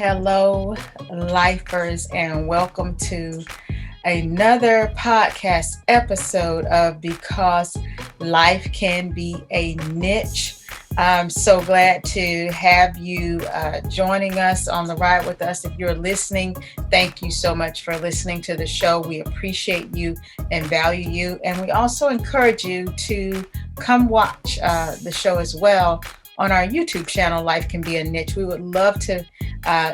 hello, lifers, and welcome to another podcast episode of Because Life Can Be a Niche. I'm so glad to have you joining us on the ride with us. If you're listening, thank you so much for listening to the show. We appreciate you and value you. And we also encourage you to come watch the show as well on our YouTube channel, Life Can Be a Niche. We would love to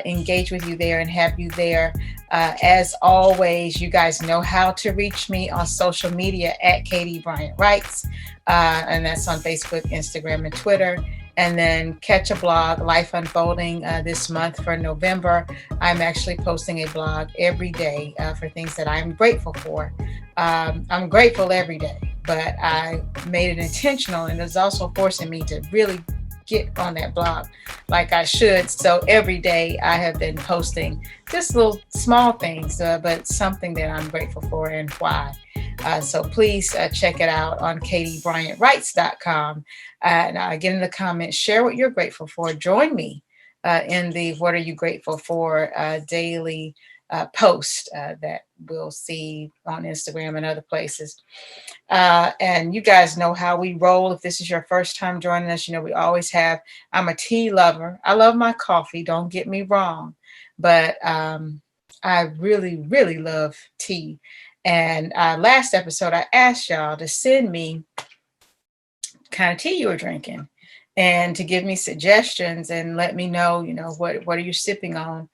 engage with you there and have you there. As always, you guys know how to reach me on social media at Katie Bryant Writes, and that's on Facebook, Instagram, and Twitter. And then catch a blog, Life Unfolding, this month for November. I'm actually posting a blog every day for things that I'm grateful for. I'm grateful every day, but I made it intentional, and it's also forcing me to really get on that blog like I should. So every day I have been posting just little small things, but something that I'm grateful for and why. So please check it out on katiebryantwrites.com. Get in the comments, share what you're grateful for. Join me in the What Are You Grateful For daily post that we'll see on Instagram and other places. And you guys know how we roll. If this is your first time joining us, we always have, I'm a tea lover. I love my coffee, don't get me wrong, but I really, really love tea. And last episode, I asked y'all to send me kind of tea you were drinking and to give me suggestions and let me know, what are you sipping on?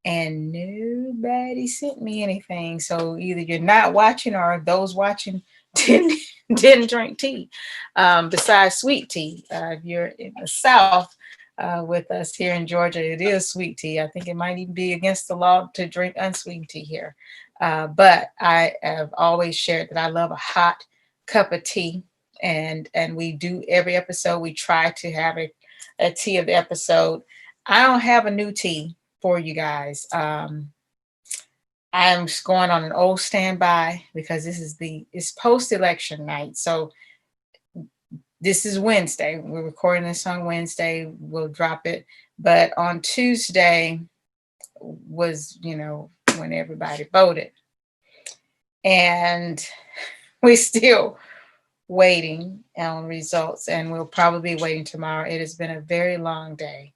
And nobody sent me anything. So either you're not watching or those watching didn't drink tea, besides sweet tea. If you're in the South with us here in Georgia, it is sweet tea. I think it might even be against the law to drink unsweetened tea here. But I have always shared that I love a hot cup of tea. And we do every episode, we try to have a tea of the episode. I don't have a new tea for you guys. I'm just going on an old standby because it's post-election night. So this is Wednesday. We're recording this on Wednesday. We'll drop it. But on Tuesday was, when everybody voted. And we're still waiting on results, and we'll probably be waiting tomorrow. It has been a very long day.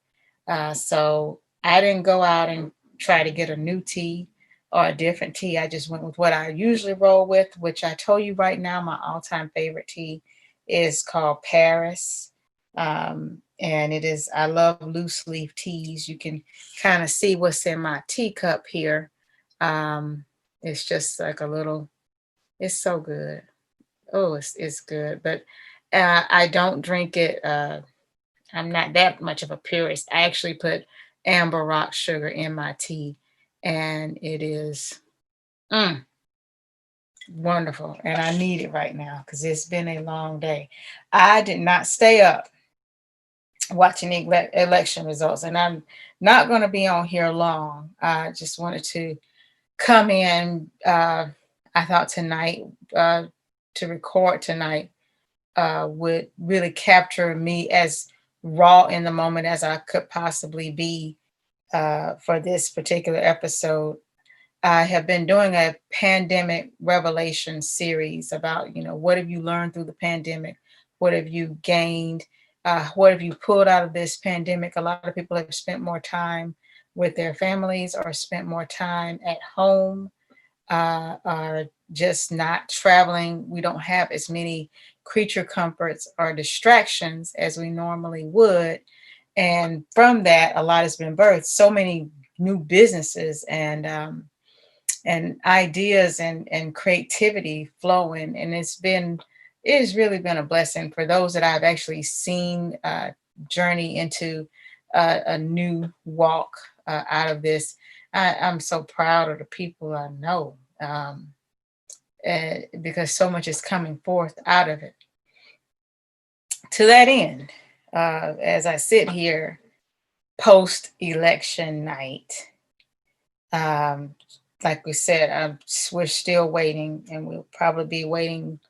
So I didn't go out and try to get a new tea or a different tea. I just went with what I usually roll with, which I told you right now, my all-time favorite tea is called Paris. And I love loose leaf teas. You can kind of see what's in my teacup here. It's just like it's so good. Oh, it's good. But I don't drink it. I'm not that much of a purist. I actually put amber rock sugar in my tea, and it is wonderful. And I need it right now because it's been a long day. I did not stay up watching the election results, and I'm not going to be on here long. I just wanted to come in. I thought tonight to record tonight would really capture me as raw in the moment as I could possibly be for this particular episode. I have been doing a pandemic revelation series about, what have you learned through the pandemic? What have you gained? What have you pulled out of this pandemic? A lot of people have spent more time with their families or spent more time at home, are just not traveling. We don't have as many creature comforts or distractions as we normally would. And from that, a lot has been birthed. So many new businesses and ideas and creativity flowing. And it has really been a blessing for those that I've actually seen journey into a new walk out of this. I'm so proud of the people I know because so much is coming forth out of it. To that end, as I sit here post-election night, like we said, we're still waiting, and we'll probably be waiting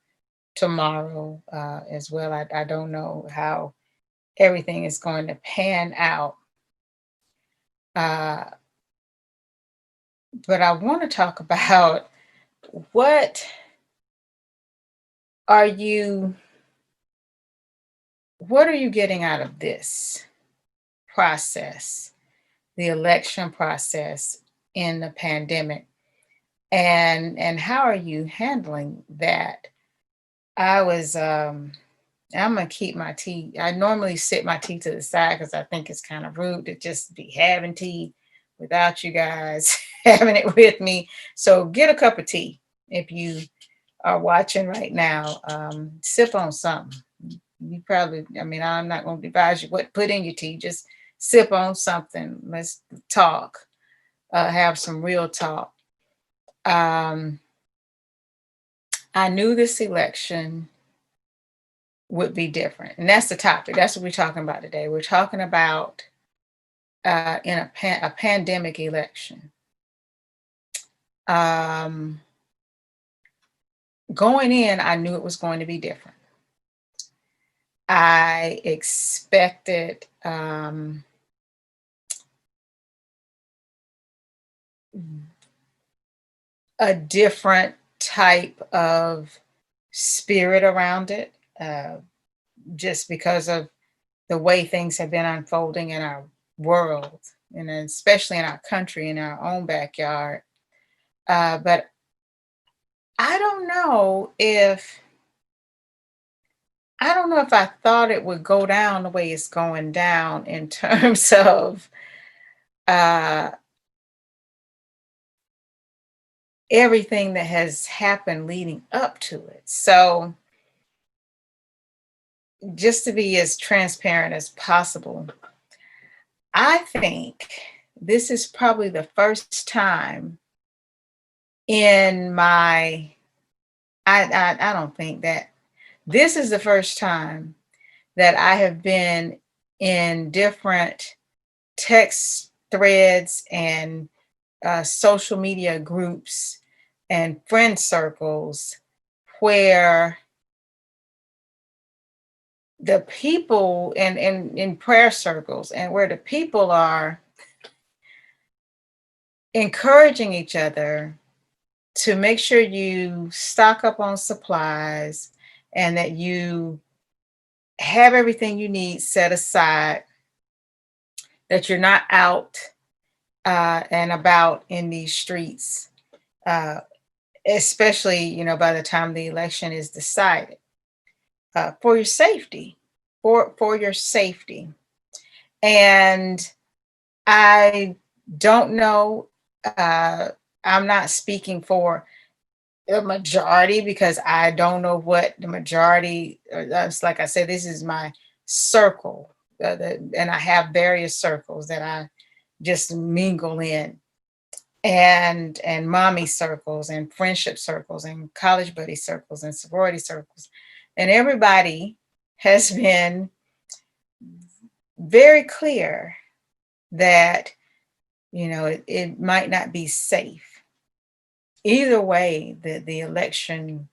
tomorrow as well. I don't know how everything is going to pan out. Uh, but I want to talk about what are you what are you getting out of this process, the election process in the pandemic, and how are you handling that? I was I'm gonna keep my tea. I normally sit my tea to the side because I think it's kind of rude to just be having tea without you guys having it with me. So get a cup of tea if you are watching right now. Sip on something. You probably, I mean, I'm not going to advise you what to put in your tea. Just sip on something. Let's talk. Have some real talk. Um, I knew this election would be different, and that's the topic. That's what we're talking about today. We're talking about in a pandemic election. Um, Going in, I knew it was going to be different. I expected a different type of spirit around it, just because of the way things have been unfolding in our world, and especially in our country, in our own backyard. But I don't know if I don't know if I thought it would go down the way it's going down in terms of uh, everything that has happened leading up to it. So, just to be as transparent as possible, I think this is probably the first time in my, I don't think that this is the first time that I have been in different text threads and social media groups and friend circles where the people and in prayer circles and where the people are encouraging each other to make sure you stock up on supplies and that you have everything you need set aside, that you're not out and about in these streets, uh, especially, by the time the election is decided, for your safety, for your safety. And I don't know, uh, I'm not speaking for the majority because I don't know what the majority, that's like I said, this is my circle, and I have various circles that I just mingle in, and mommy circles and friendship circles and college buddy circles and sorority circles. And everybody has been very clear that, it might not be safe. Either way, the election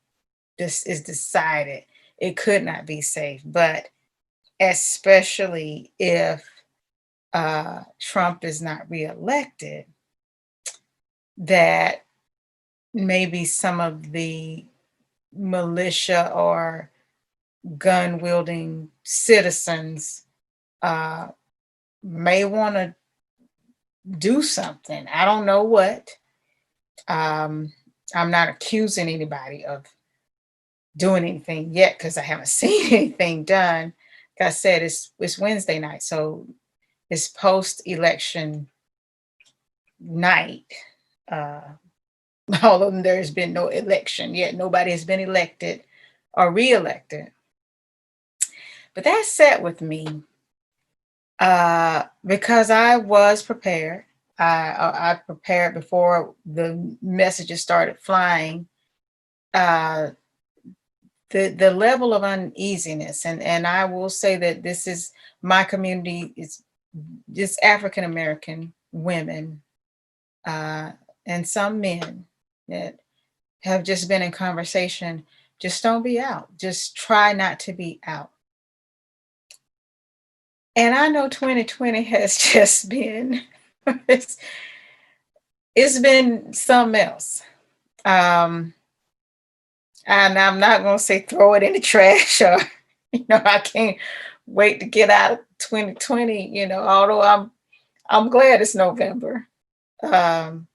just is decided, it could not be safe. But especially if Trump is not reelected, that maybe some of the militia or gun wielding citizens uh, may want to do something. I don't know what. Um, I'm not accusing anybody of doing anything yet because I haven't seen anything done. Like I said, it's Wednesday night, so it's post election night. Uh, although there's been no election yet, nobody has been elected or reelected. But that sat with me because I was prepared. I prepared before the messages started flying. Uh, the level of uneasiness, and I will say that this is my community is just African American women uh, and some men that have just been in conversation. Just don't be out. Just try not to be out. And I know 2020 has just been it's it's been something else. Um, and I'm not gonna say throw it in the trash or I can't wait to get out of 2020, although I'm glad it's November. Um,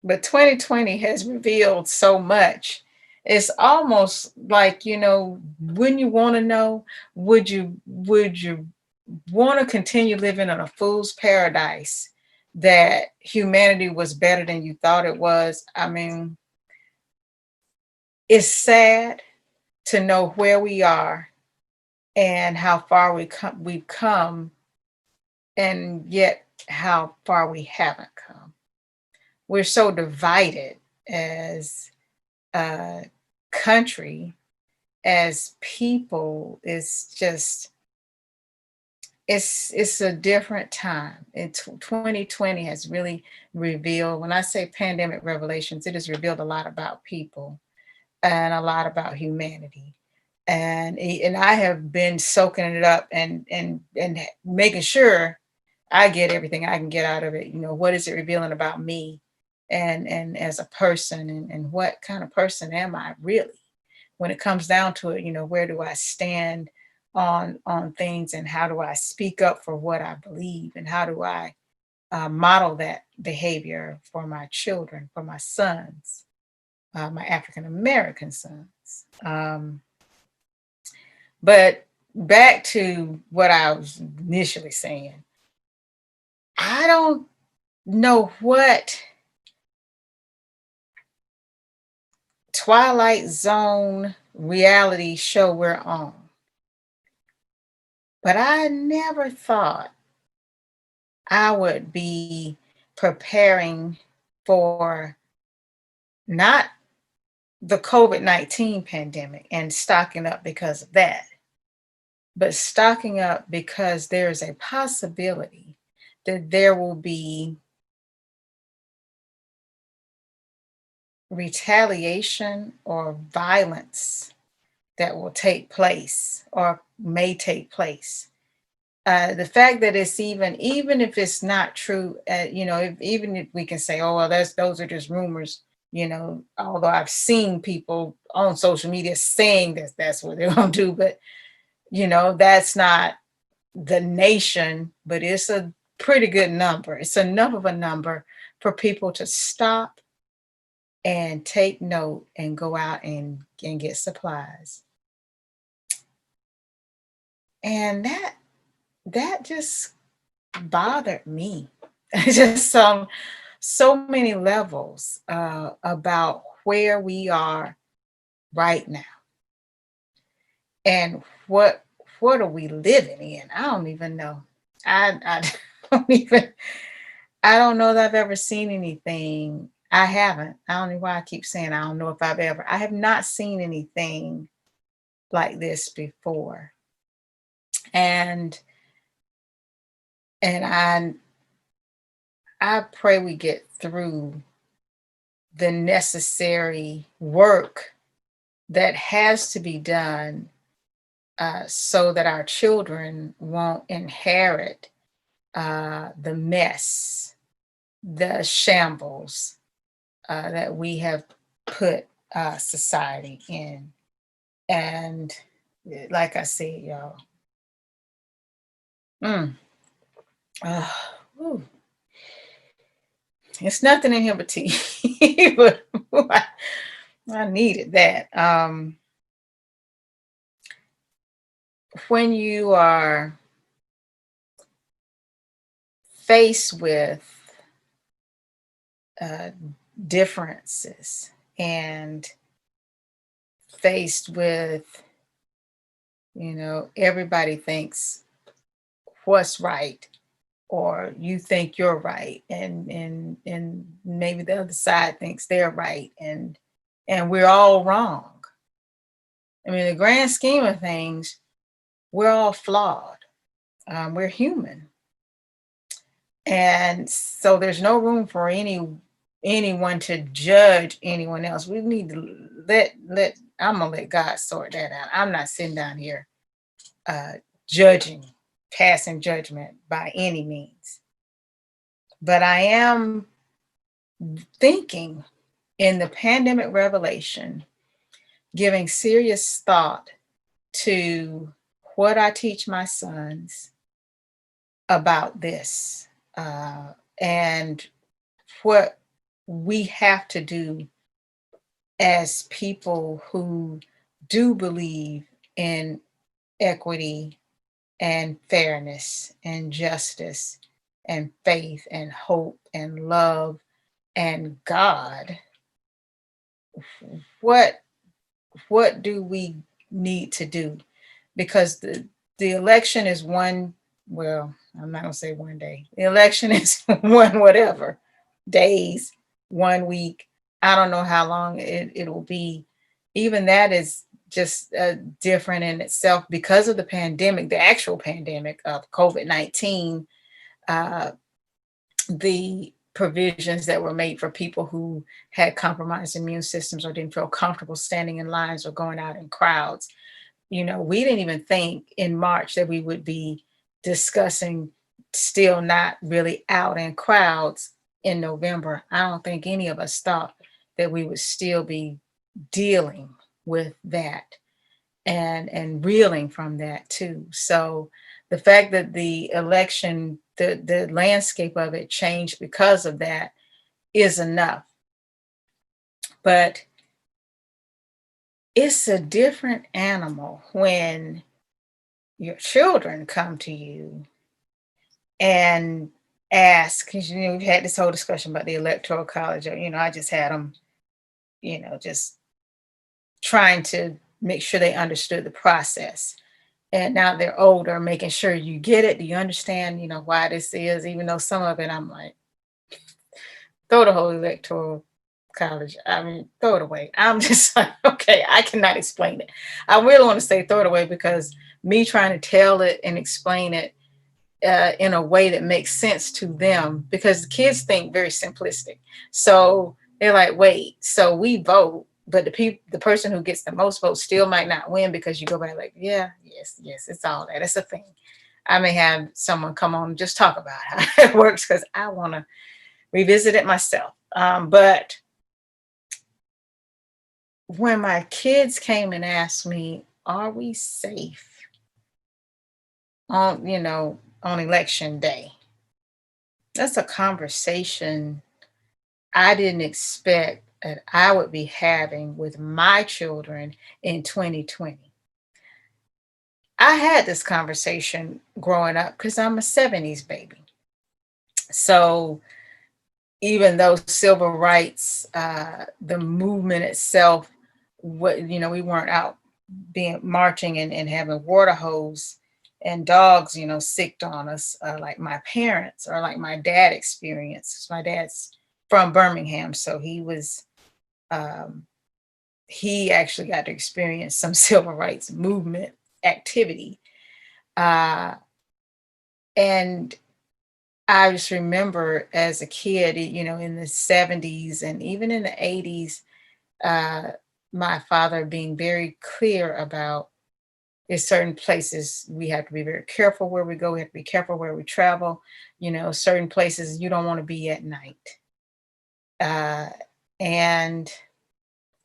but 2020 has revealed so much. It's almost like, when you want to know, would you want to continue living in a fool's paradise that humanity was better than you thought it was? I mean, it's sad to know where we are and how far we've come, and yet how far we haven't come. We're so divided as a country, as people. It's just it's a different time. 2020 has really revealed, when I say pandemic revelations, it has revealed a lot about people and a lot about humanity. And I have been soaking it up and making sure I get everything I can get out of it. What is it revealing about me and as a person, and what kind of person am I really? When it comes down to it, where do I stand on things, and how do I speak up for what I believe, and how do I model that behavior for my children, for my sons, my African American sons. But back to what I was initially saying, I don't know what Twilight Zone reality show we're on, but I never thought I would be preparing for not the COVID-19 pandemic and stocking up because of that, but stocking up because there's a possibility that there will be retaliation or violence that will take place or may take place. The fact that it's even if it's not true, even if we can say, oh well, those are just rumors, although I've seen people on social media saying that that's what they're gonna do, but that's not the nation, but it's a pretty good number. It's enough of a number for people to stop and take note and go out and get supplies. And that just bothered me. Just so many levels about where we are right now, and what are we living in. I don't even know. I don't even I don't know that I've ever seen anything. I haven't. I don't know why I keep saying I don't know if I have not seen anything like this before. And and I pray we get through the necessary work that has to be done, so that our children won't inherit the mess, the shambles that we have put society in. And like I said, y'all, mm, uh, whew, it's nothing in here but tea. But I needed that. When you are faced with uh, differences, and faced with, everybody thinks what's right, or you think you're right, and maybe the other side thinks they're right, and we're all wrong. I mean, the grand scheme of things, we're all flawed. We're human, and so there's no room for anyone to judge anyone else. We need to let I'm gonna let God sort that out. I'm not sitting down here uh judging, passing judgment by any means. But I am thinking in the pandemic revelation, giving serious thought to what I teach my sons about this, and what we have to do as people who do believe in equity and fairness and justice and faith and hope and love and God. What what do we need to do? Because the election is one, well, I'm not gonna say one day. The election is one whatever days, 1 week. I don't know how long it will be. Even that is just different in itself because of the pandemic, the actual pandemic of COVID-19. Uh, the provisions that were made for people who had compromised immune systems or didn't feel comfortable standing in lines or going out in crowds. We didn't even think in March that we would be discussing still not really out in crowds in November. I don't think any of us thought that we would still be dealing with that and reeling from that too. So the fact that the election, the landscape of it changed because of that is enough. But it's a different animal when your children come to you and ask, because we've had this whole discussion about the electoral college, or I just had them, just trying to make sure they understood the process. And now they're older, making sure you get it. Do you understand, why this is? Even though some of it, I'm like, throw the whole electoral college. I mean, throw it away. I'm just like, okay, I cannot explain it. I really want to say throw it away because me trying to tell it and explain it in a way that makes sense to them, because the kids think very simplistic. So they're like, wait, so we vote, but the person who gets the most votes still might not win, because you go back like, yeah, yes, it's all that. It's a thing. I may have someone come on and just talk about how it works because I want to revisit it myself. But when my kids came and asked me, are we safe on election day? That's a conversation I didn't expect that I would be having with my children in 2020. I had this conversation growing up because I'm a 70s baby. So even though civil rights, the movement itself, we weren't out being marching and having water hose and dogs, sicked on us, like my parents or like my dad experienced. My dad's from Birmingham, so um, he actually got to experience some civil rights movement activity. Uh, and I just remember as a kid, in the 70s and even in the 80s, uh, my father being very clear about there's certain places we have to be very careful where we go. We have to be careful where we travel. Certain places you don't want to be at night. Uh, and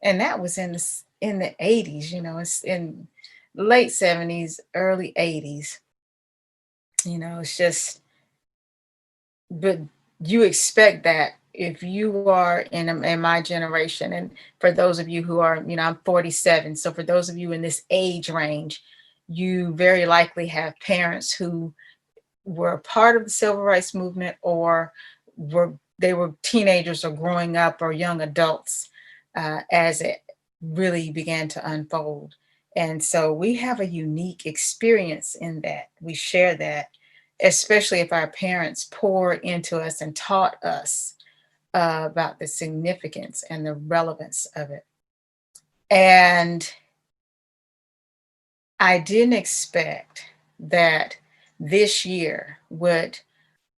and that was in the 80s. It's in late 70s, early 80s. It's just, but you expect that if you are in my generation, and for those of you who are, I'm 47, so for those of you in this age range, you very likely have parents who were part of the civil rights movement, or they were teenagers or growing up or young adults as it really began to unfold. And so we have a unique experience in that. We share that, especially if our parents poured into us and taught us about the significance and the relevance of it. And I didn't expect that this year would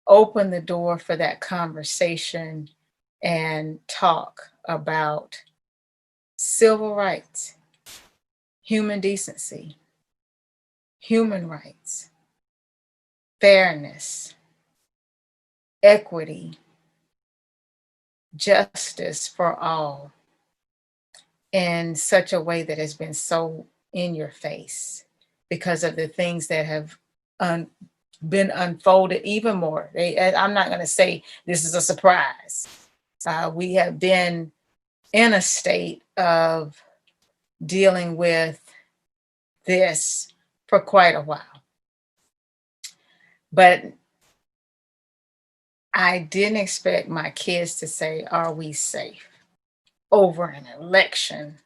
open the door for that conversation and talk about civil rights, human decency, human rights, fairness, equity, justice for all in such a way that has been so in your face because of the things that have un- been unfolded even more. I'm not going to say this is a surprise. We have been in a state of dealing with this for quite a while. But I didn't expect my kids to say, "Are we safe?" over an election,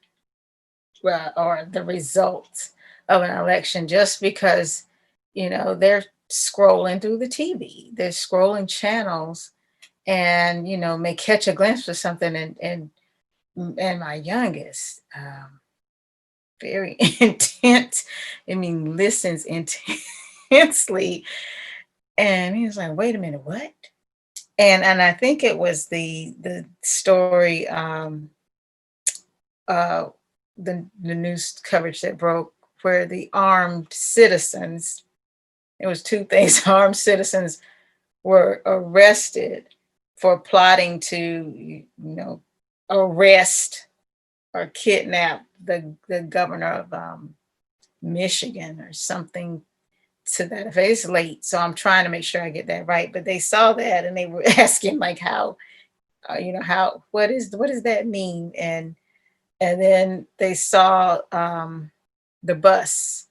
or the results of an election, just because, they're scrolling through the TV, they're scrolling channels, and may catch a glimpse of something, and my youngest, very intent, I mean, listens intensely, and he was like, "Wait a minute, what?" And I think it was the story, uh, the news coverage that broke, where the armed citizens, it was two things, armed citizens were arrested for plotting to, arrest or kidnap the governor of Michigan or something to that effect. It's late, so I'm trying to make sure I get that right. But they saw that and they were asking, like, how, how, what does that mean? And then they saw the bus,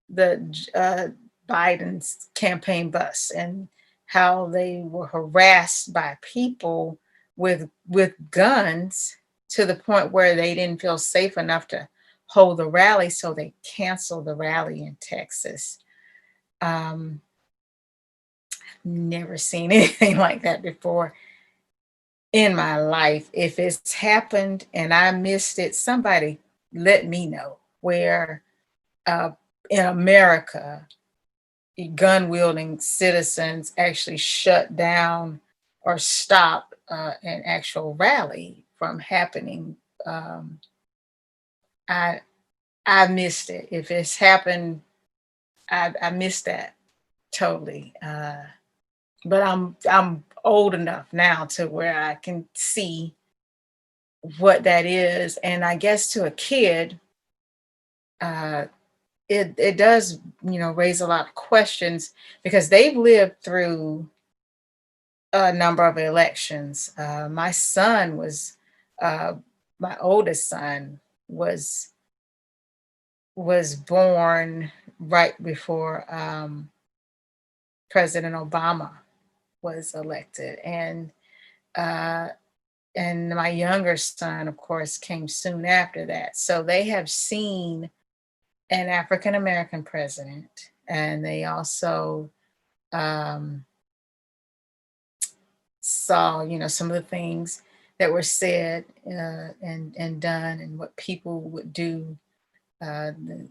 the Biden's campaign bus, and how they were harassed by people with guns, to the point where they didn't feel safe enough to hold the rally, so they canceled the rally in Texas. Um, Never seen anything like that before in my life. If it's happened and I missed it, somebody let me know where, uh, in America, gun wielding citizens actually shut down or stop an actual rally from happening. Um, I I missed it. If it's happened, I missed that totally. But I'm old enough now to where I can see what that is, and I guess to a kid, uh, it does, raise a lot of questions, because they've lived through a number of elections. My son was, uh, my oldest son was born right before President Obama was elected, uh, and my younger son, of course, came soon after that. So they have seen an African American president, and they also um, saw, some of the things that were said, and done, and what people would do, the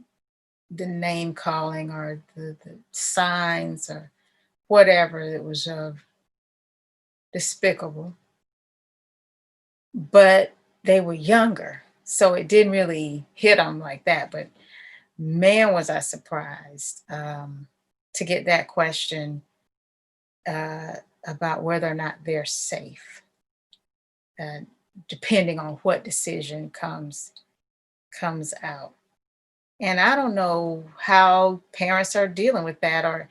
name calling, or the signs, or whatever that was despicable. But they were younger, so it didn't really hit them like that. But man, was I surprised, to get that question, uh, about whether or not they're safe, uh, depending on what decision comes out. And I don't know how parents are dealing with that, or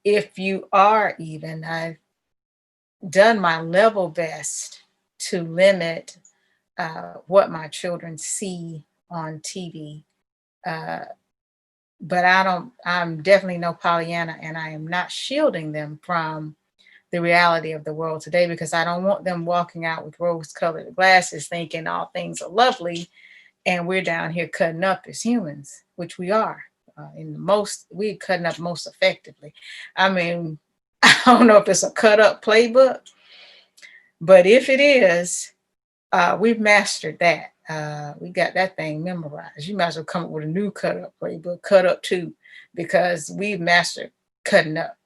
if you are even. I've done my level best to limit what my children see on TV. Uh, but I'm definitely no Pollyanna, and I am not shielding them from the reality of the world today, because I don't want them walking out with rose colored glasses thinking all things are lovely, and we're down here cutting up as humans, which we are. We're cutting up most effectively. I mean, I don't know if it's a cut up playbook, but if it is, we've mastered that. We got that thing memorized. You might as well come up with a new cut up playbook, cut up too, because we've mastered cutting up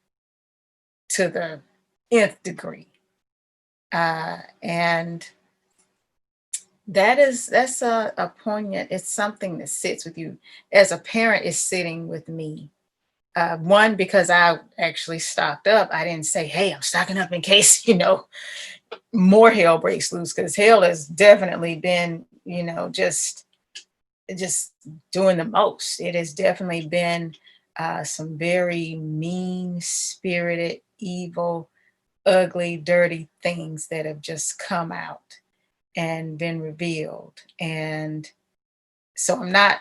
to the nth degree. And that's a poignant, it's something that sits with you. As a parent, it's sitting with me, One, because I actually stocked up. I didn't say, hey, I'm stocking up in case, more hell breaks loose, because hell has definitely been, just doing the most. It has definitely been some very mean spirited, evil, ugly, dirty things that have just come out and been revealed. And so I'm not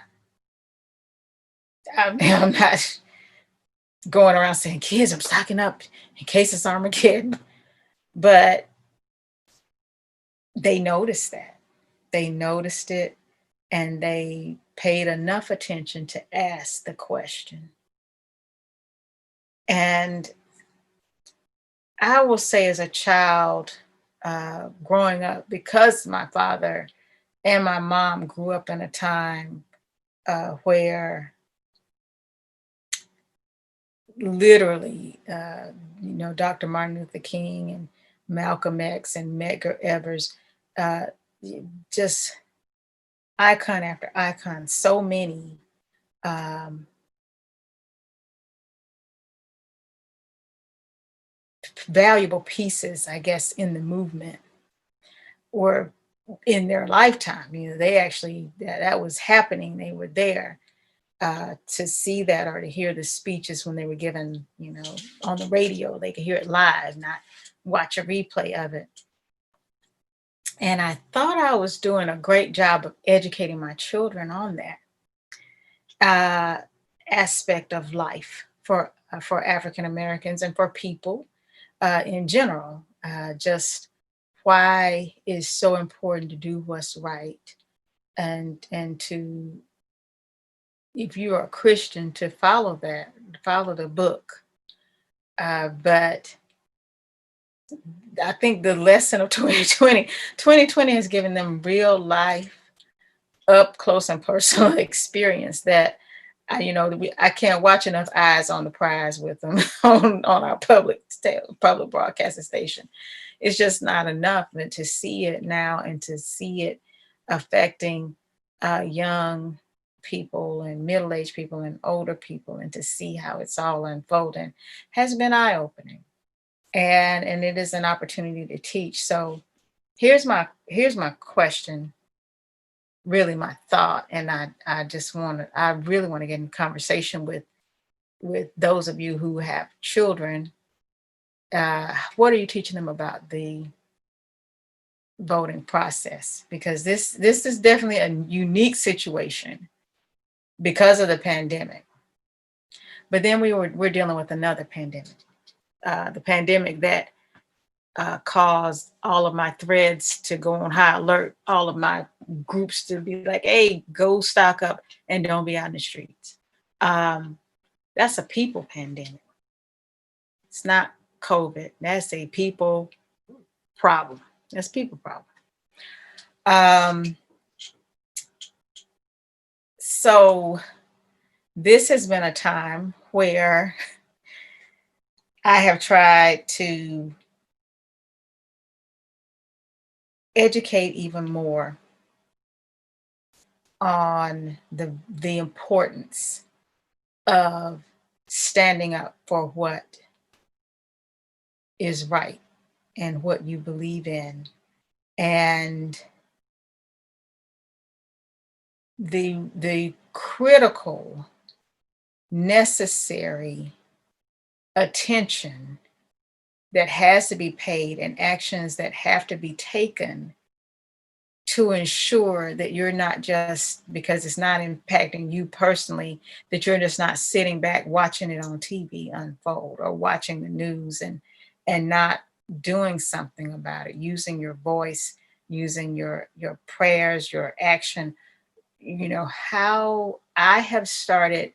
going around saying, kids, I'm stocking up in case it's Armageddon. But they noticed that. They noticed it, and they paid enough attention to ask the question. And I will say, as a child, growing up, because my father and my mom grew up in a time where literally, Dr. Martin Luther King and Malcolm X and Medgar Evers, uh, just icon after icon, so many um, valuable pieces, I guess, in the movement were in their lifetime. They actually, that was happening. They were there to see that, or to hear the speeches when they were given, on the radio. They could hear it live, not watch a replay of it. And I thought I was doing a great job of educating my children on that aspect of life for African Americans and for people in general. Just why it's so important to do what's right, and to, if you are a Christian, to follow that, follow the book. But I think the lesson of 2020 has given them real life, up close and personal experience that I can't watch enough eyes on the prize with them on our public broadcasting station. It's just not enough. And to see it now, and to see it affecting young people and middle-aged people and older people, and to see how it's all unfolding, has been eye-opening. And it is an opportunity to teach. So here's my question, really my thought, and I really want to get in conversation with those of you who have children. What are you teaching them about the voting process? Because this is definitely a unique situation because of the pandemic. But then we're dealing with another pandemic, the pandemic that caused all of my threads to go on high alert, all of my groups to be like, hey, go stock up and don't be out in the streets. That's a people pandemic. It's not COVID. That's a people problem. That's a people problem. Um, so this has been a time where I have tried to educate even more on the importance of standing up for what is right and what you believe in, and the critical, necessary attention that has to be paid, and actions that have to be taken to ensure that you're not, just because it's not impacting you personally, that you're just not sitting back watching it on TV unfold, or watching the news, and not doing something about it, using your voice, using your prayers, your action. How I have started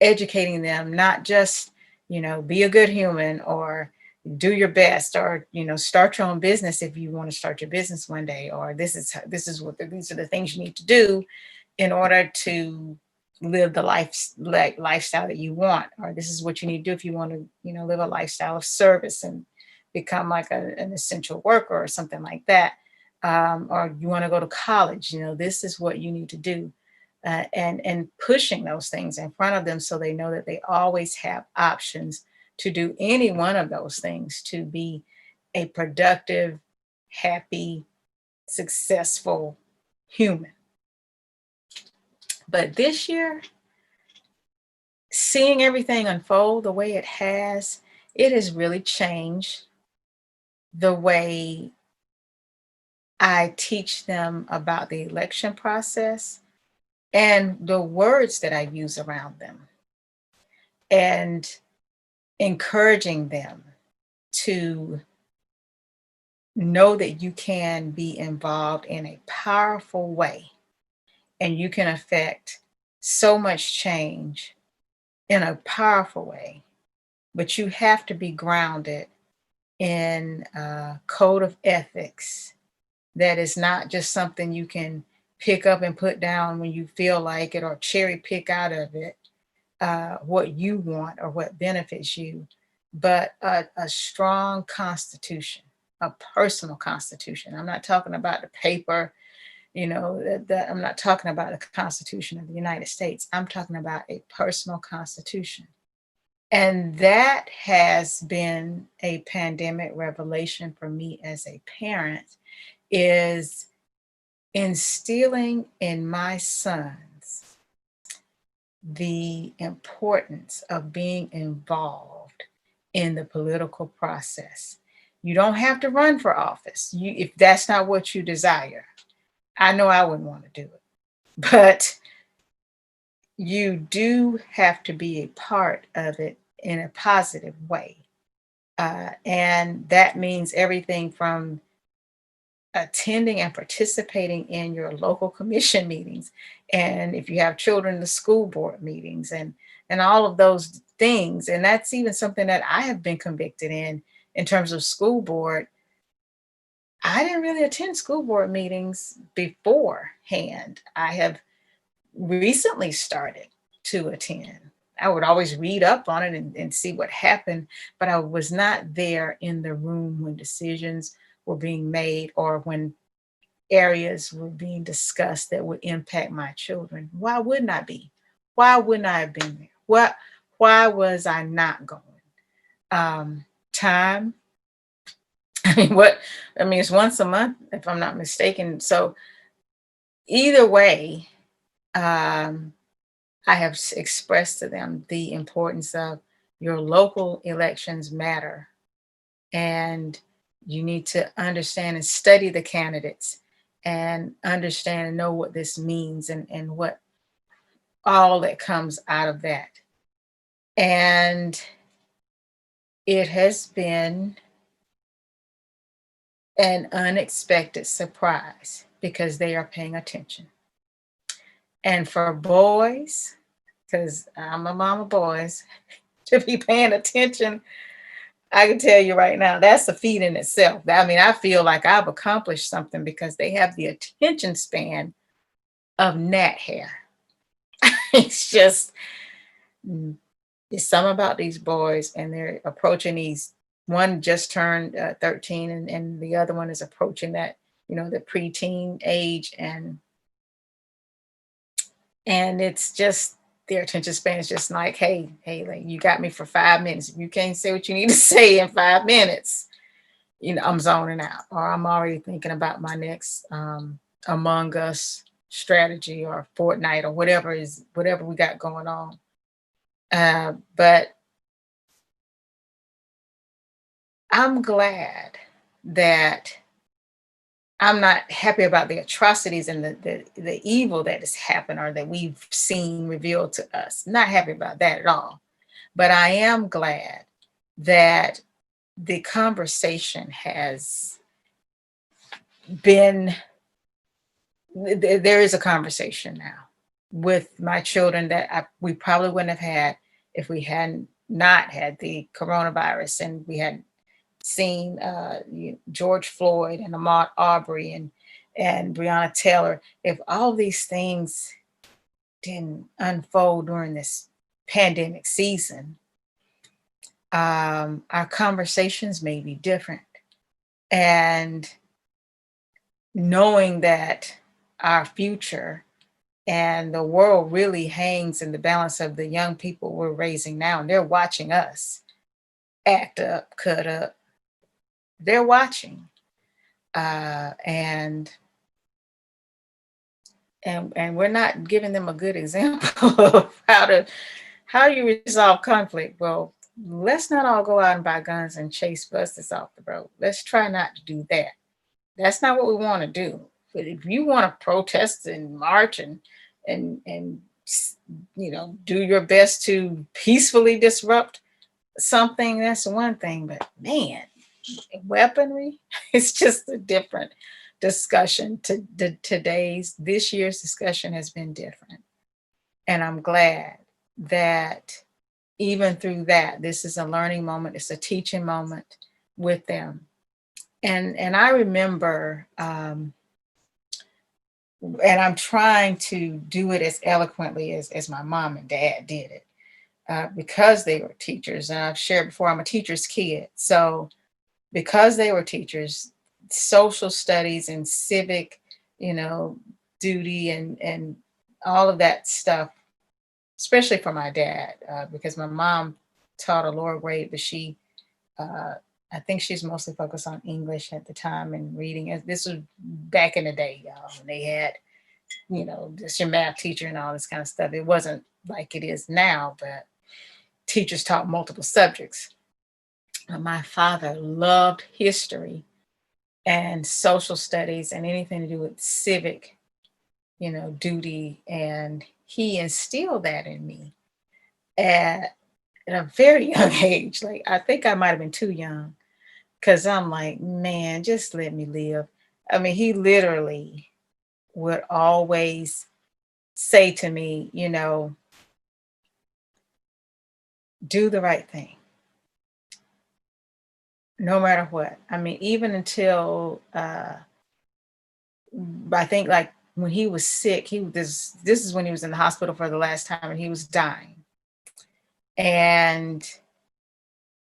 educating them, not just, be a good human, or do your best, or start your own business if you want to start your business one day, or these are the things you need to do in order to live the lifestyle that you want, or this is what you need to do if you want to live a lifestyle of service and become like an essential worker or something like that. Or you want to go to college, this is what you need to do. and pushing those things in front of them so they know that they always have options to do any one of those things to be a productive, happy, successful human. But this year, seeing everything unfold the way it has really changed the way I teach them about the election process and the words that I use around them, and encouraging them to know that you can be involved in a powerful way and you can affect so much change in a powerful way. But you have to be grounded in a code of ethics that is not just something you can pick up and put down when you feel like it, or cherry pick out of it what you want or what benefits you, but a strong constitution, a personal constitution. I'm not talking about the paper, I'm not talking about the Constitution of the United States. I'm talking about a personal constitution. And that has been a pandemic revelation for me as a parent, is instilling in my sons the importance of being involved in the political process. You don't have to run for office. If that's not what you desire. I know I wouldn't want to do it, but you do have to be a part of it in a positive way. And that means everything from attending and participating in your local commission meetings, and if you have children, the school board meetings, and all of those things. And that's even something that I have been convicted in terms of school board. I didn't really attend school board meetings beforehand. I have recently started to attend. I would always read up on it and see what happened, but I was not there in the room when decisions were being made or when areas were being discussed that would impact my children. Why wouldn't I be? Why wouldn't I have been there? Why was I not going? Time. It's once a month, if I'm not mistaken. So either way, um, I have expressed to them the importance of your local elections matter, and you need to understand and study the candidates and understand and know what this means, and what all that comes out of that. And it has been an unexpected surprise because they are paying attention. And for boys, because I'm a mama of boys, to be paying attention, I can tell you right now, that's a feat in itself. I feel like I've accomplished something because they have the attention span of gnat hair. It's just, it's something about these boys, and they're approaching these. One just turned 13, and the other one is approaching that, the preteen age, and it's just their attention span is just like, hey, like, you got me for 5 minutes. If you can't say what you need to say in 5 minutes, I'm zoning out, or I'm already thinking about my next Among Us strategy or Fortnite or whatever we got going on. But I'm glad that I'm not happy about the atrocities and the evil that has happened or that we've seen revealed to us. Not happy about that at all. But I am glad that the conversation has been, there is a conversation now with my children that we probably wouldn't have had if we hadn't not had the coronavirus, and we had seen George Floyd and Ahmaud Arbery and Breonna Taylor. If all these things didn't unfold during this pandemic season, our conversations may be different. And knowing that our future And the world really hangs in the balance of the young people we're raising now. And they're watching us act up, cut up. They're watching. And we're not giving them a good example of how you resolve conflict. Well, let's not all go out and buy guns and chase buses off the road. Let's try not to do that. That's not what we want to do. But if you want to protest and march and do your best to peacefully disrupt something, that's one thing. But man, weaponry, it's just a different discussion. This year's discussion has been different. And I'm glad that even through that, this is a learning moment, it's a teaching moment with them. And I remember, and I'm trying to do it as eloquently as my mom and dad did it, because they were teachers. And I've shared before, I'm a teacher's kid. So because they were teachers, social studies and civic, duty and all of that stuff, especially for my dad, because my mom taught a lower grade, but uh, I think she's mostly focused on English at the time and reading. This was back in the day, y'all, when they had, just your math teacher and all this kind of stuff. It wasn't like it is now, but teachers taught multiple subjects. My father loved history and social studies and anything to do with civic, duty. And he instilled that in me at a very young age. Like, I think I might have been too young because I'm like, man, just let me live. I mean, he literally would always say to me, do the right thing, no matter what. I mean, even until I think like when he was sick, this is when he was in the hospital for the last time and he was dying. And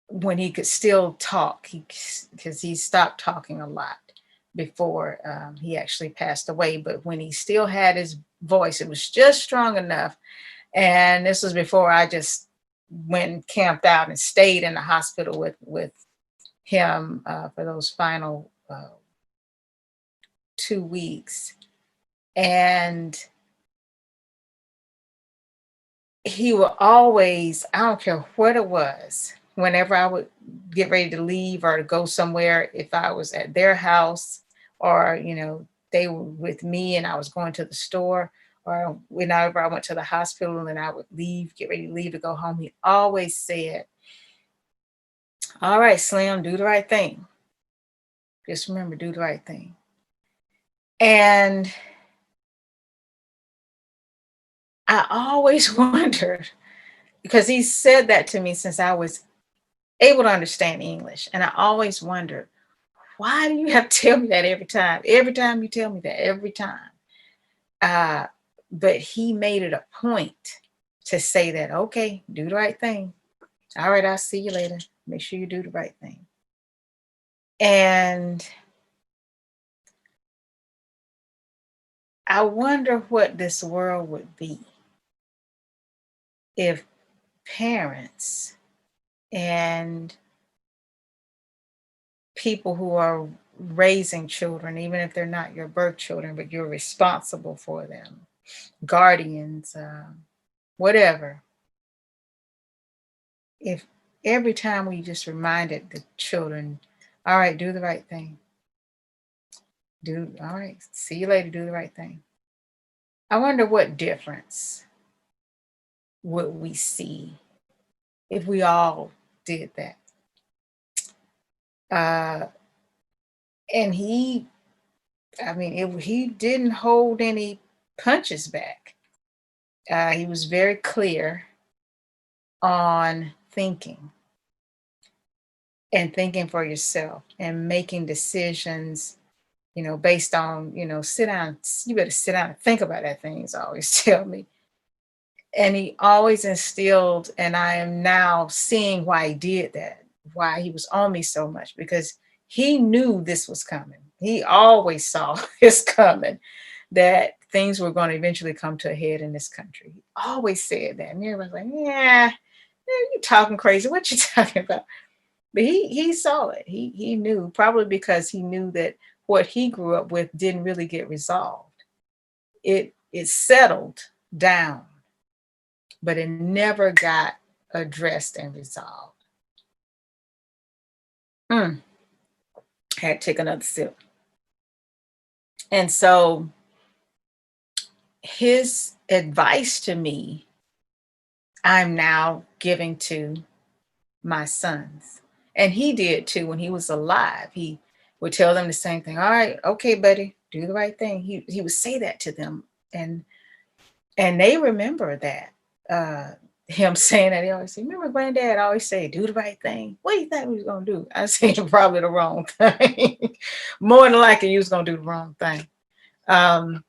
when he could still talk, because he stopped talking a lot before he actually passed away. But when he still had his voice, it was just strong enough. And this was before I just went and camped out and stayed in the hospital with him for those final 2 weeks. And he would always, I don't care what it was, whenever I would get ready to leave or to go somewhere, if I was at their house or, they were with me and I was going to the store, or whenever I went to the hospital and I would leave, get ready to leave to go home, he always said, all right, Slim, do the right thing. Just remember, do the right thing. And I always wondered, because he said that to me since I was able to understand English. And I always wondered, why do you have to tell me that every time? Every time you tell me that, every time. But he made it a point to say that, okay, do the right thing. All right, I'll see you later. Make sure you do the right thing. And I wonder what this world would be if parents and people who are raising children, even if they're not your birth children, but you're responsible for them, guardians, whatever, if every time we just reminded the children, all right, do the right thing. All right, see you later, do the right thing. I wonder what difference would we see if we all did that. And he didn't hold any punches back. He was very clear on thinking and thinking for yourself and making decisions, based on, sit down, you better sit down and think about that thing, he's always tell me. And he always instilled, and I am now seeing why he did that, why he was on me so much, because he knew this was coming. He always saw this coming, that things were going to eventually come to a head in this country. He always said that. And everybody's like, yeah, you talking crazy. What you talking about? But he saw it. He knew, probably because he knew that what he grew up with didn't really get resolved. It settled down, but it never got addressed and resolved. Had to take another sip. And so his advice to me, I'm now giving to my sons. And he did too when he was alive. He would tell them the same thing. All right, okay, buddy, do the right thing. He would say that to them. And they remember that. Him saying that. He always say, remember granddad always say, do the right thing. What do you think we was gonna do? I said probably the wrong thing. More than likely you was gonna do the wrong thing. And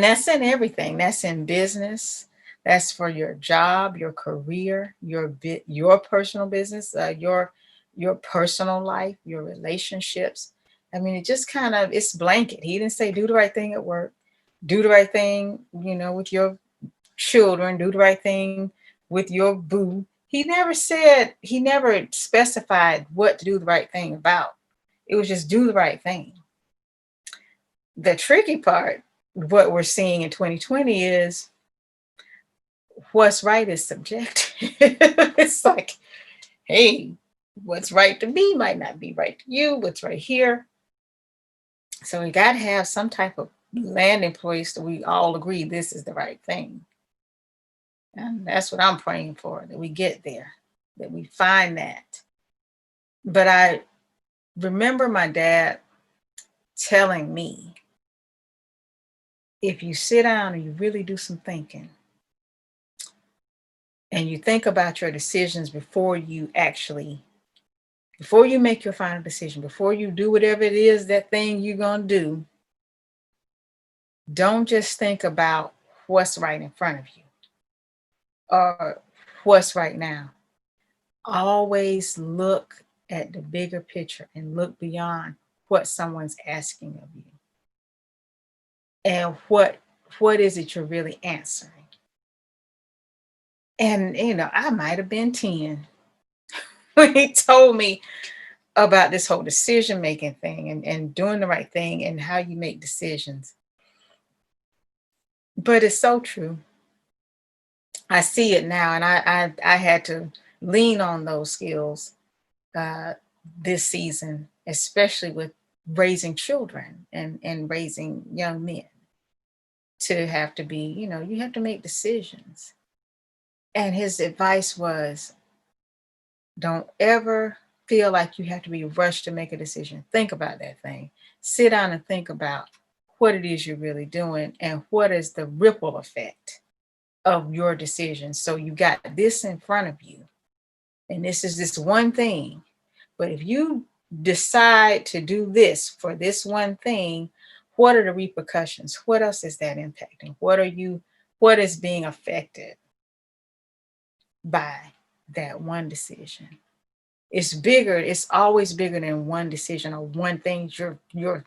that's in everything. That's in business. That's for your job, your career, your personal business, your personal life, your relationships. I mean, it just kind of, it's blanket. He didn't say do the right thing at work, do the right thing, with your children, do the right thing with your boo. He never specified what to do the right thing about. It was just do the right thing. The tricky part, what we're seeing in 2020 is what's right is subjective. It's like, hey, what's right to me might not be right to you. What's right here. So we got to have some type of landing place that we all agree this is the right thing. And that's what I'm praying for, that we get there, that we find that. But I remember my dad telling me, if you sit down and you really do some thinking, and you think about your decisions before you make your final decision, before you do whatever it is, that thing you're going to do, don't just think about what's right in front of you or what's right now. Always look at the bigger picture and look beyond what someone's asking of you. And what is it you're really answering? And, I might have been 10 when he told me about this whole decision-making thing and doing the right thing and how you make decisions. But it's so true. I see it now, and I had to lean on those skills this season, especially with raising children and raising young men, to have to be, you have to make decisions. And his advice was, don't ever feel like you have to be rushed to make a decision. Think about that thing. Sit down and think about what it is you're really doing and what is the ripple effect of your decision. So you got this in front of you, and this is this one thing. But if you decide to do this for this one thing, what are the repercussions? What else is that impacting? What is being affected by that one decision? It's bigger. It's always bigger than one decision or one thing you're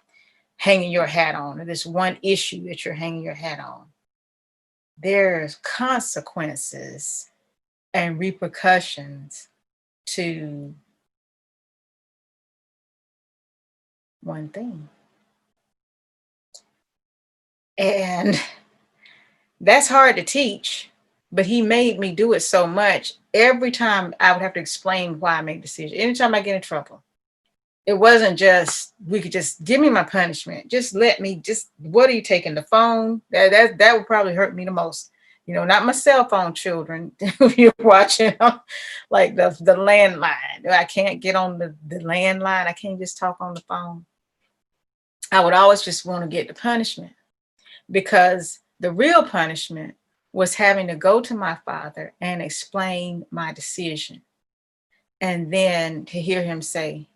hanging your hat on, or this one issue that you're hanging your hat on. There's consequences and repercussions to one thing. And that's hard to teach, but he made me do it so much. Every time I would have to explain why I make decisions. Anytime I get in trouble, it wasn't just, we could just give me my punishment. Just what are you taking, the phone? That would probably hurt me the most. Not my cell phone, children. If you're watching, like the landline. I can't get on the landline. I can't just talk on the phone. I would always just want to get the punishment, because the real punishment was having to go to my father and explain my decision. And then to hear him say,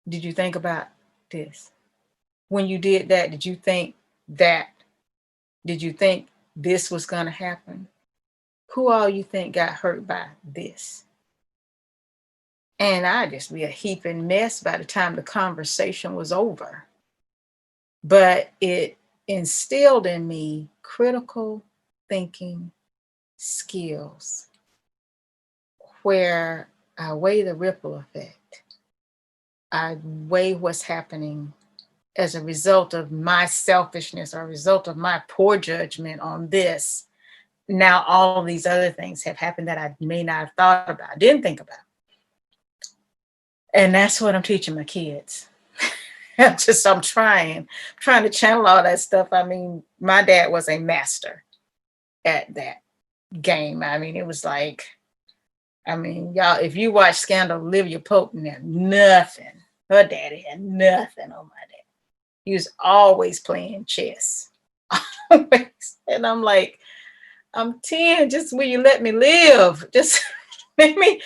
did you think about this? When you did that, did you think that? Did you think this was going to happen? Who all you think got hurt by this? And I'd just be a heaping mess by the time the conversation was over. but it instilled in me critical thinking skills where I weigh the ripple effect. I weigh what's happening as a result of my selfishness or a result of my poor judgment on this. Now, all of these other things have happened that I may not have thought about, didn't think about. And that's what I'm teaching my kids. I'm trying to channel all that stuff. I mean, my dad was a master at that game. I mean, it was like, I mean, y'all, if you watch Scandal, Olivia Pope had nothing. Her daddy had nothing on my dad. He was always playing chess. Always. And I'm like, I'm 10, just will you let me live? Just make me,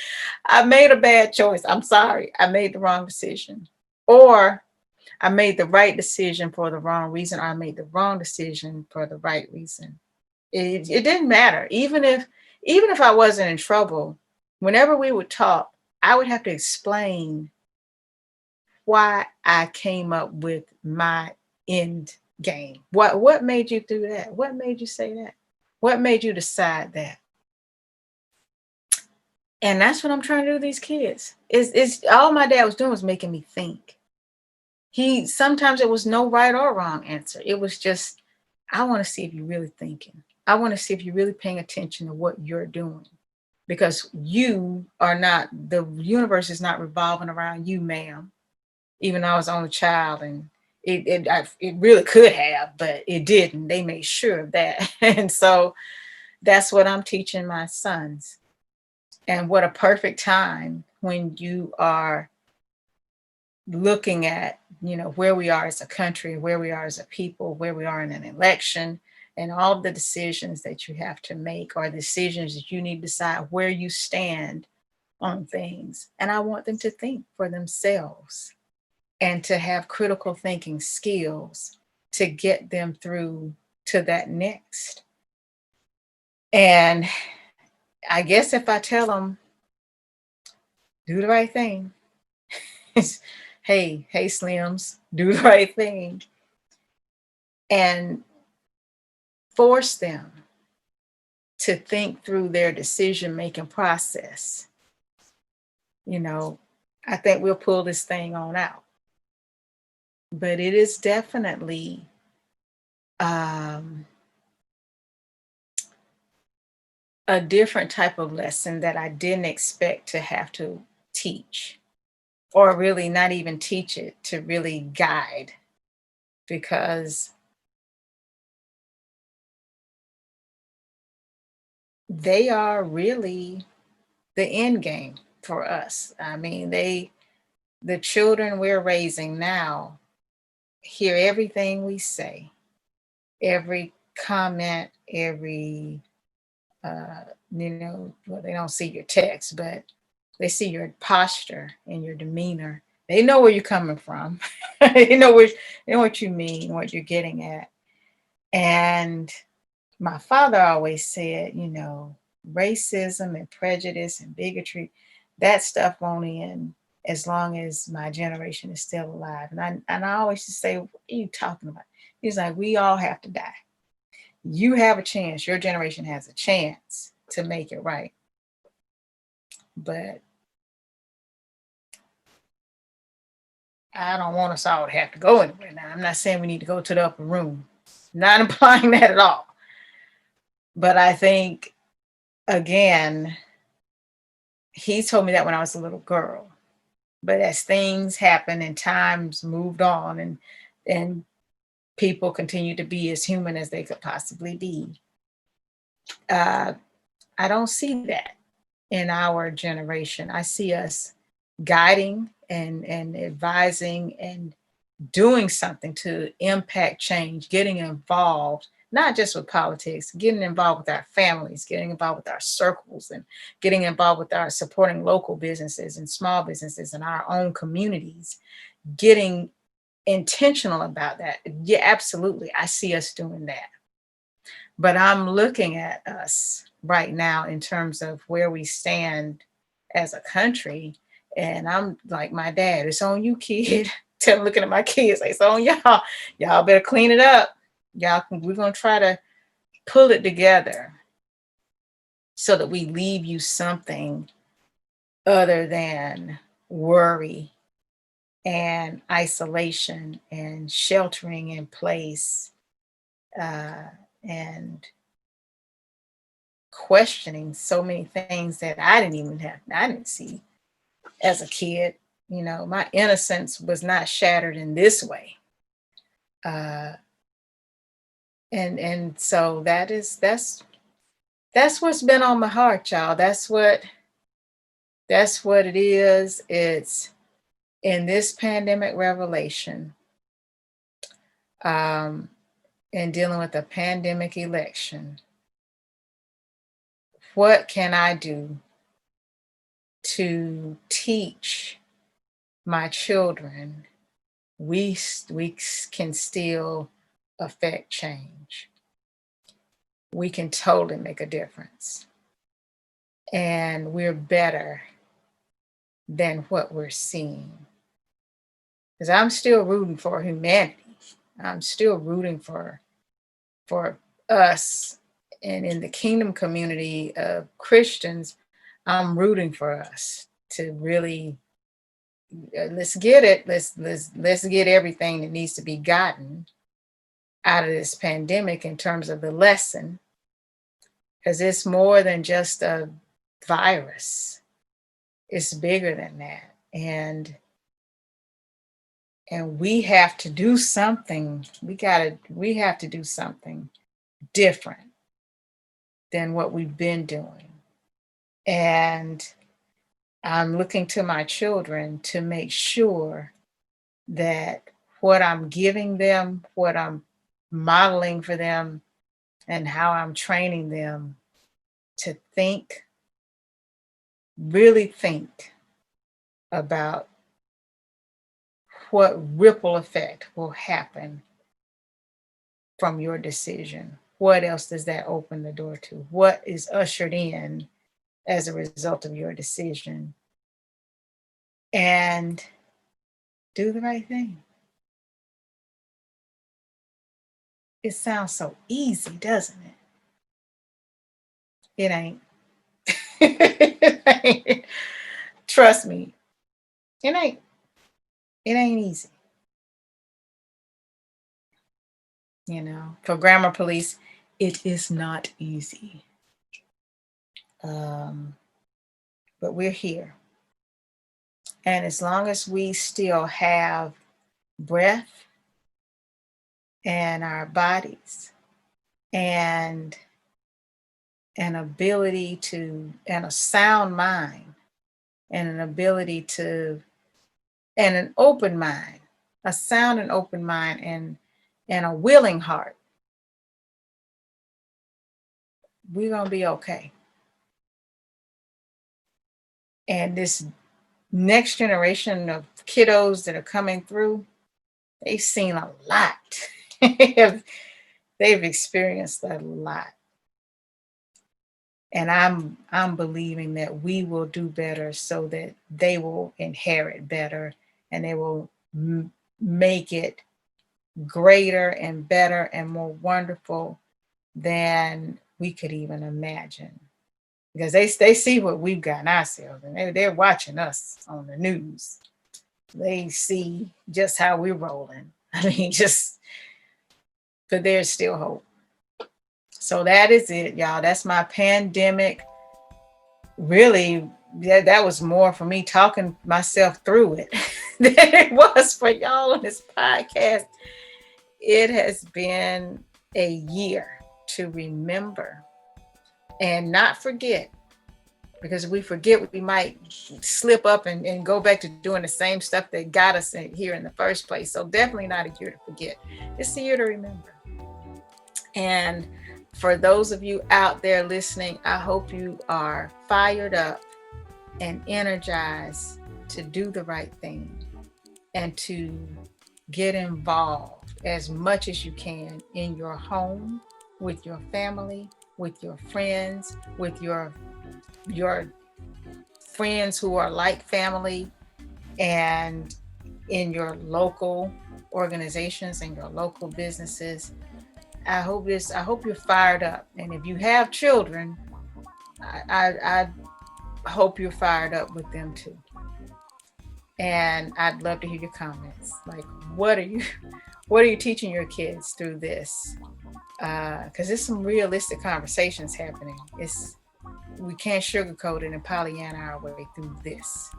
I made a bad choice. I'm sorry. I made the wrong decision. Or I made the right decision for the wrong reason, or I made the wrong decision for the right reason. It didn't matter. Even if I wasn't in trouble, whenever we would talk, I would have to explain why I came up with my end game. What made you do that? What made you say that? What made you decide that? And that's what I'm trying to do with these kids. Is all my dad was doing was making me think. He sometimes it was no right or wrong answer. It was just, I want to see if you're really thinking. I want to see if you're really paying attention to what you're doing. Because you are not, the universe is not revolving around you, ma'am. Even though I was the only child, and it really could have, but it didn't. They made sure of that. And so that's what I'm teaching my sons. And what a perfect time when you are looking at, where we are as a country, where we are as a people, where we are in an election, and all the decisions that you have to make, or decisions that you need to decide where you stand on things. And I want them to think for themselves and to have critical thinking skills to get them through to that next. And I guess if I tell them, do the right thing, hey, Slims, do the right thing, and force them to think through their decision making process, I think we'll pull this thing on out. But it is definitely a different type of lesson that I didn't expect to have to teach, or really not even teach it, to really guide, because they are really the end game for us. I mean, the children we're raising now hear everything we say, every comment, every well, they don't see your text, but they see your posture and your demeanor. They know where you're coming from. they know what you mean, what you're getting at. And my father always said, racism and prejudice and bigotry, that stuff won't end as long as my generation is still alive. And I always just say, what are you talking about? He's like, we all have to die. You have a chance. Your generation has a chance to make it right. But I don't want us all to have to go anywhere now. I'm not saying we need to go to the upper room. Not implying that at all. But I think, again, he told me that when I was a little girl. But as things happen and times moved on, and people continue to be as human as they could possibly be, I don't see that in our generation. I see us guiding and advising and doing something to impact change, getting involved, not just with politics, getting involved with our families, getting involved with our circles, and getting involved with our supporting local businesses and small businesses in our own communities, getting intentional about that. Yeah, absolutely. I see us doing that. But I'm looking at us right now in terms of where we stand as a country. And I'm like my dad, it's on you, kid. looking at my kids like, so y'all better clean it up. We're gonna try to pull it together so that we leave you something other than worry and isolation and sheltering in place, and questioning so many things that I didn't see as a kid. My innocence was not shattered in this way. Uh, and so that's what's been on my heart, y'all. That's what it is. It's in this pandemic revelation, um, and dealing with a pandemic election. What can I do to teach my children we can still affect change? We can totally make a difference. And we're better than what we're seeing. Because I'm still rooting for humanity. I'm still rooting for us. And in the kingdom community of Christians, I'm rooting for us to really let's get it. Let's get everything that needs to be gotten out of this pandemic in terms of the lesson, because it's more than just a virus. It's bigger than that. And we have to do something. We have to do something different than what we've been doing. And I'm looking to my children to make sure that what I'm giving them, what I'm modeling for them, and how I'm training them to really think about what ripple effect will happen from your decision. What else does that open the door to? What is ushered in as a result of your decision? And do the right thing. It sounds so easy, doesn't it? It ain't. It ain't. Trust me, it ain't. It ain't easy. For grammar police, it is not easy. But we're here. And as long as we still have breath and our bodies and an ability and a sound mind and an ability and an open mind, a sound and open mind and a willing heart, we're going to be okay. And this next generation of kiddos that are coming through, they've seen a lot. They've experienced a lot. And I'm believing that we will do better so that they will inherit better, and they will make it greater and better and more wonderful than we could even imagine. Because they see what we've gotten ourselves, and they're watching us on the news. They see just how we're rolling. I mean, but there's still hope. So that is it, y'all. That's my pandemic. Really, that was more for me talking myself through it than it was for y'all on this podcast. It has been a year to remember and not forget, because if we forget, we might slip up and go back to doing the same stuff that got us here in the first place. So definitely not a year to forget. It's a year to remember. And for those of you out there listening, I hope you are fired up and energized to do the right thing and to get involved as much as you can in your home, with your family, with your friends, with your friends who are like family, and in your local organizations and your local businesses. I hope you're fired up. And if you have children, I hope you're fired up with them too. And I'd love to hear your comments. Like, what are you teaching your kids through this? Because there's some realistic conversations happening. We can't sugarcoat it and Pollyanna our way through this.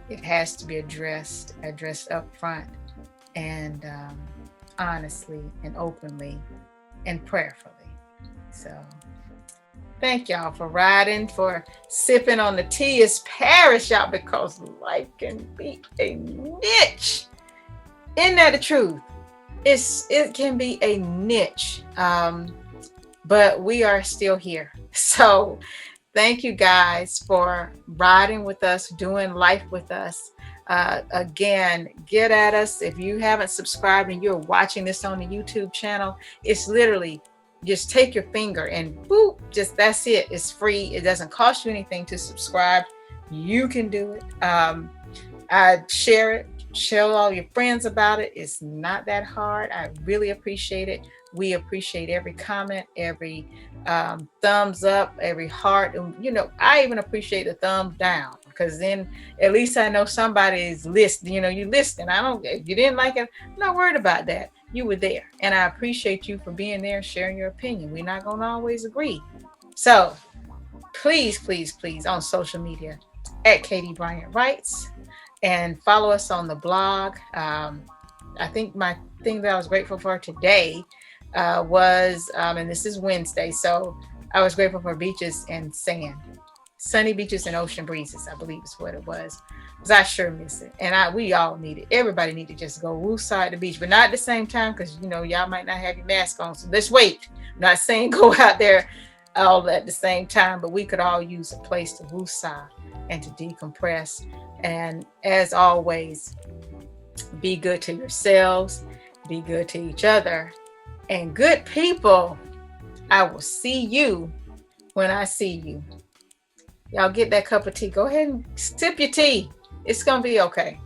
It has to be addressed up front, and honestly and openly and prayerfully. So thank y'all for riding, for sipping on the tea. It's Paris, y'all, because life can be a niche. Isn't that the truth? It can be a niche, but we are still here. So thank you guys for riding with us, doing life with us. Again, get at us. If you haven't subscribed and you're watching this on the YouTube channel, it's literally just take your finger and boop, that's it. It's free. It doesn't cost you anything to subscribe. You can do it. I share it. Tell all your friends about it. It's not that hard. I really appreciate it. We appreciate every comment, every thumbs up, every heart. And, I even appreciate the thumbs down, because then at least I know somebody is listening. You listening. If you didn't like it, I'm not worried about that. You were there. And I appreciate you for being there, sharing your opinion. We're not going to always agree. So please, please, please, on social media, at Katie Bryant Writes, and follow us on the blog. I think my thing that I was grateful for today was, and this is Wednesday, so I was grateful for beaches and sand, sunny beaches and ocean breezes, I believe is what it was, because I sure miss it. And we all need it. Everybody need to just go woosah at the beach, but not at the same time, because y'all might not have your mask on, so let's wait. I'm not saying go out there all at the same time, but we could all use a place to woosah and to decompress. And as always, be good to yourselves, be good to each other, and good people, I will see you when I see you. Y'all get that cup of tea. Go ahead and sip your tea. It's going to be okay.